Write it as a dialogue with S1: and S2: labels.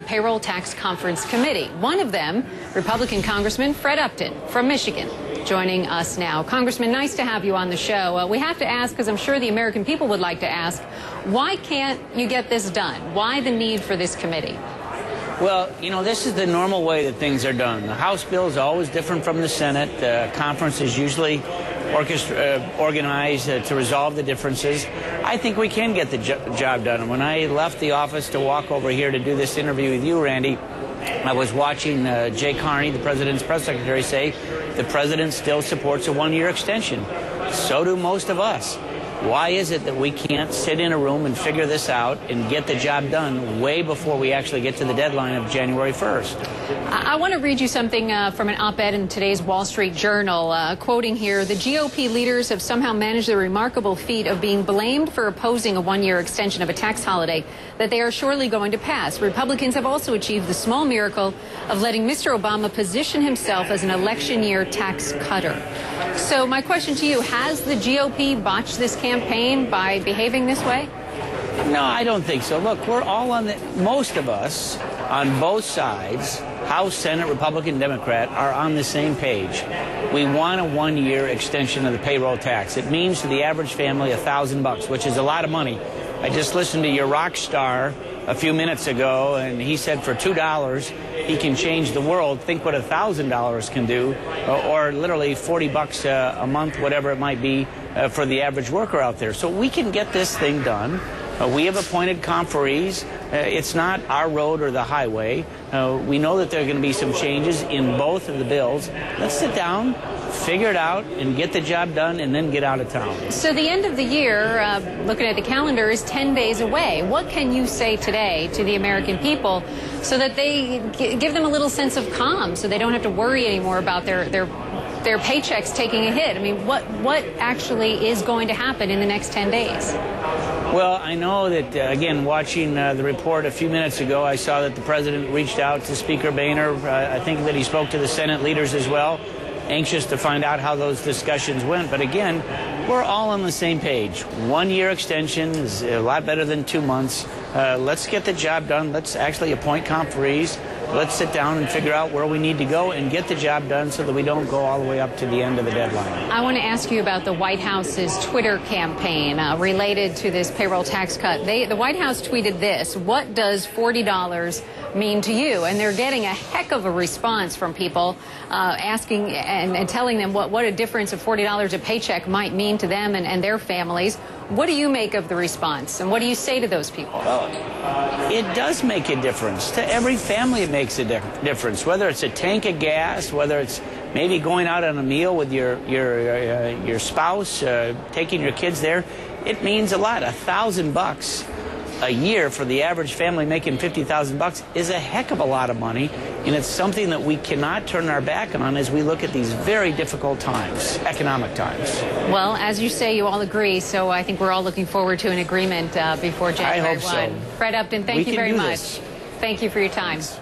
S1: Payroll Tax Conference Committee. One of them, Republican Congressman Fred Upton from Michigan, joining us now. Congressman, nice to have you on the show. We have to ask, because I'm sure the American people would like to ask, why can't you get this done? Why the need for this committee?
S2: Well, you know, this is the normal way that things are done. The House bill is always different from the Senate. The conference is usually organized to resolve the differences. I think we can get the job done. And when I left the office to walk over here to do this interview with you, Randy, I was watching Jay Carney, the president's press secretary, say the president still supports a one-year extension. So do most of us. Why is it that we can't sit in a room and figure this out and get the job done way before we actually get to the deadline of January 1st?
S1: I want to read you something from an op-ed in today's Wall Street Journal, quoting here, the GOP leaders have somehow managed the remarkable feat of being blamed for opposing a one-year extension of a tax holiday that they are surely going to pass. Republicans have also achieved the small miracle of letting Mr. Obama position himself as an election year tax cutter. So my question to you, has the GOP botched this campaign by behaving this way?
S2: No, I don't think so. Look, we're all on the, most of us on both sides, House, Senate, Republican, Democrat, are on the same page. We want a one-year extension of the payroll tax. It means to the average family $1,000, which is a lot of money. I just listened to your rock star a few minutes ago, and he said for $2 he can change the world. Think what $1,000 can do, or literally $40 a month, whatever it might be, for the average worker out there. So we can get this thing done. We have appointed conferees. It's not our road or the highway. We know that there are going to be some changes in both of the bills. Let's sit down, figure it out, and get the job done, and then get out of town.
S1: So the end of the year, looking at the calendar, is 10 days away. What can you say today to the American people so that they give them a little sense of calm, so they don't have to worry anymore about their paychecks taking a hit? I mean, what actually is going to happen in the next 10 days?
S2: Well, I know that, again, watching the report a few minutes ago, I saw that the president reached out to Speaker Boehner. I think that he spoke to the Senate leaders as well, anxious to find out how those discussions went. But again, we're all on the same page. One-year extension is a lot better than 2 months. Let's get the job done. Let's actually appoint conferees. Let's sit down and figure out where we need to go and get the job done so that we don't go all the way up to the end of the deadline.
S1: I want to ask you about the White House's Twitter campaign related to this payroll tax cut. The White House tweeted this: what does $40 mean to you? And they're getting a heck of a response from people asking and telling them what a difference of $40 a paycheck might mean to them and their families. What do you make of the response, and what do you say to those people?
S2: Well, it does make a difference. To every family it makes a difference, whether it's a tank of gas, whether it's maybe going out on a meal with your spouse, taking your kids there. It means a lot. $1,000 a year for the average family making $50,000 is a heck of a lot of money, and it's something that we cannot turn our back on as we look at these very difficult times, economic times.
S1: Well, as you say, you all agree, so I think we're all looking forward to an agreement before January 1.
S2: I hope so.
S1: Fred Upton, thank you very much. Thank you for your time.
S2: Thanks.